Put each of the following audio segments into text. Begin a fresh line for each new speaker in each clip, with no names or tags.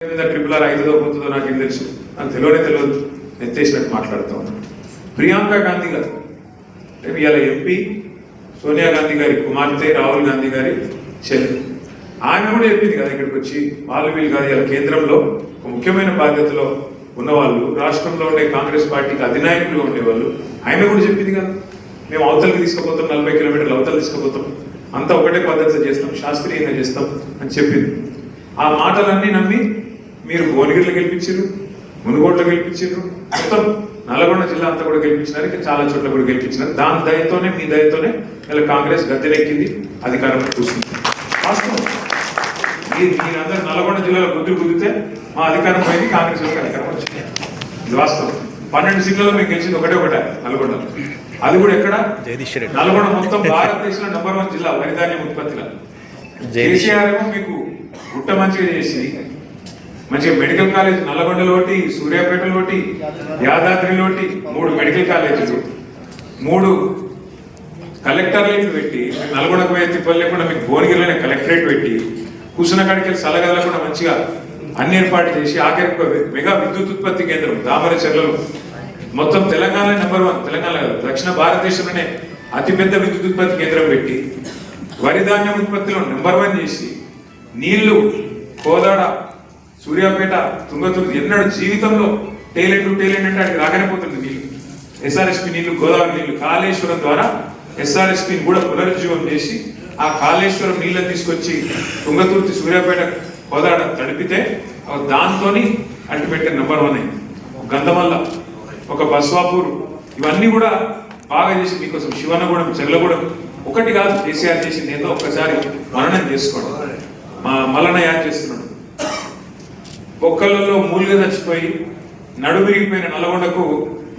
Triple R ఐదుదో పోతుందో నాకేం తెలుసు, నాకు తెలియదు ఎత్తేసినట్టు మాట్లాడుతాం. ప్రియాంక గాంధీ గారు ఇవాళ ఎంపీ సోనియా గాంధీ గారి కుమార్తె, రాహుల్ గాంధీ గారి చెల్లి. ఆమె కూడా చెప్పింది కదా ఇక్కడికి వచ్చి, వాళ్ళు వీళ్ళు కాదు, ఇలా కేంద్రంలో ఒక ముఖ్యమైన బాధ్యతలో ఉన్నవాళ్ళు, రాష్ట్రంలో ఉండే కాంగ్రెస్ పార్టీకి అధినాయకులుగా ఉండేవాళ్ళు, ఆమె కూడా చెప్పింది కదా, మేము అవతలకి తీసుకుపోతాం, 40 కిలోమీటర్లు అవతలు తీసుకుపోతాం, అంతా ఒకటే పద్ధతిలో చేస్తాం, శాస్త్రీయంగా చేస్తాం అని చెప్పింది. ఆ మాటలన్నీ నమ్మి మీరు భువనగిరిలో గెలిపించారు, మునుగోడులో గెలిపించారు, మొత్తం నల్గొండ జిల్లా అంతా కూడా గెలిపించినారు, ఇంకా చాలా చోట్ల కూడా గెలిపించినారు. దాని దయతోనే, మీ దయతోనే ఇలా కాంగ్రెస్ గద్దెనెక్కింది, అధికారంలో కూర్చుంది. వాస్తవం, మీరందరూ నల్గొండ జిల్లాలో గుద్దితే మా అధికారం పోయింది, కాంగ్రెస్ వాళ్ళకి అధికారం వచ్చింది. ఇది వాస్తవం. 12 సీట్లలో మేము గెలిచింది ఒకటే నల్గొండ. అది కూడా ఎక్కడ? నల్గొండ మొత్తం భారతదేశంలో నంబర్ 1 జిల్లా వరిధాన్యం ఉత్పత్తిలో. కేసీఆర్ ఏమో మీకు గుట్ట మంచిగా చేసి మంచిగా మెడికల్ కాలేజ్ నల్లగొండలోటి, సూర్యాపేటలోటి, యాదాద్రిలోటి 3 మెడికల్ కాలేజీలు, 3 కలెక్టర్లేట్లు పెట్టి, నల్గొండకు పోయే తిప్పలు లేకుండా మీకు భువనగిరిలోనే కలెక్టరేట్ పెట్టి, కూర్చున్న కాడికి సలగదలకుండా మంచిగా అన్ని ఏర్పాటు చేసి, ఆఖరికి మెగా విద్యుత్ ఉత్పత్తి కేంద్రం దామరచర్లలో మొత్తం తెలంగాణ నెంబర్ 1, తెలంగాణ దక్షిణ భారతదేశంలోనే అతిపెద్ద విద్యుత్ ఉత్పత్తి కేంద్రం పెట్టి, వరి ధాన్యం ఉత్పత్తిలో నెంబర్ 1 చేసి, నీళ్లు కోదాడ, సూర్యాపేట, తుంగతుర్తి ఎన్నడూ జీవితంలో టేలెంట్ అంటే అక్కడికి రాగానే పోతుంది నీళ్లు. ఎస్ఆర్ఎస్పి నీళ్లు, గోదావరి నీళ్లు, కాళేశ్వరం ద్వారా ఎస్ఆర్ఎస్పిని కూడా పునరుజ్జీవం చేసి, ఆ కాళేశ్వరం నీళ్ళని తీసుకొచ్చి తుంగతుర్తి, సూర్యాపేట, కోదాడ తడిపితే దాంతో అల్టిమేట్ నెంబర్ 1 అయింది. గంధమల్ల, ఒక బస్వాపూర్, ఇవన్నీ కూడా బాగా చేసి మీకోసం శివన్నగూడెం, చెర్లగూడెం ఒకటి కాదు, కేసీఆర్ చేసింది ఏదో ఒక్కసారి మననం చేసుకోవడం. మా మల్లన్న యాడ్ చేస్తున్నాడు, బొక్కలలో మూలుగా చచ్చిపోయి నడు విరిగిపోయిన నల్గొండకు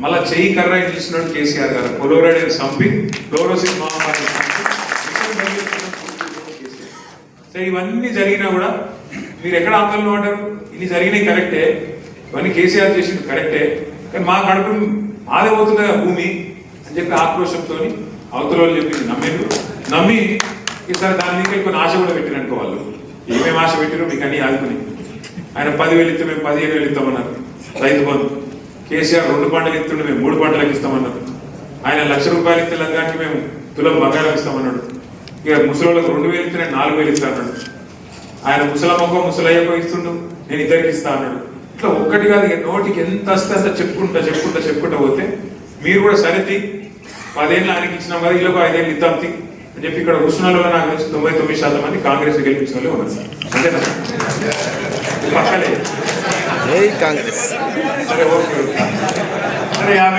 మళ్ళా చెయ్యి కర్రాయి తీసినాడు కేసీఆర్ గారు. కొలోరైడ్ సంపి, ఫ్లోరోసిస్ మహమ్మారి ఇవన్నీ జరిగినా కూడా మీరు ఎక్కడ ఆందోళన పడ్డారు? ఇన్ని జరిగినాయి కరెక్టే, ఇవన్నీ కేసీఆర్ చేసింది కరెక్టే, కానీ మా కడుపు మాదే పోతుంది కదా భూమి అని చెప్పి ఆక్రోషంతో అవతల వాళ్ళు చెప్పింది నమ్మి ఈసారి దాని మీద కొన్ని ఆశ కూడా పెట్టినట్టు వాళ్ళు ఏమేమి ఆశ పెట్టారో మీకు అన్ని ఆదుకుని. ఆయన 10,000 ఇస్తే మేము 15,000 ఇస్తామన్నారు. రైతు బంధు కేసీఆర్ 2 పంటలు ఇస్తుండే మేము 3 పంటలకు ఇస్తామన్నారు. ఆయన ₹1,00,000 ఇస్తే లంగానికి మేము తులం బంగారం ఇస్తామన్నాడు. ఇక ముసలిళ్ళకు 2,000 ఇస్తే నేను 4,000 ఇస్తా అన్నాడు. ఆయన ముసలమ్మకో ముసలయ్యకో ఇస్తుండు, నేను ఇద్దరికి ఇస్తా అన్నాడు. ఇట్లా ఒక్కటి కాదు, ఇక నోటికి ఎంత వస్తే అంత చెప్పుకుంటా పోతే మీరు కూడా సరితి 10 ఏళ్ళు ఆయనకి ఇచ్చినాం కదా, ఇళ్ళకు 5 ఏళ్ళు ఇద్దాం అని చెప్పి ఇక్కడ కూర్చున్న నాకు తెలిసి 99% మంది కాంగ్రెస్ గెలిపించిన వాళ్ళు ఉన్నారు. అంతేనా? పక్కలే
కాంగ్రెస్.
సరే, ఓకే. సరే, 50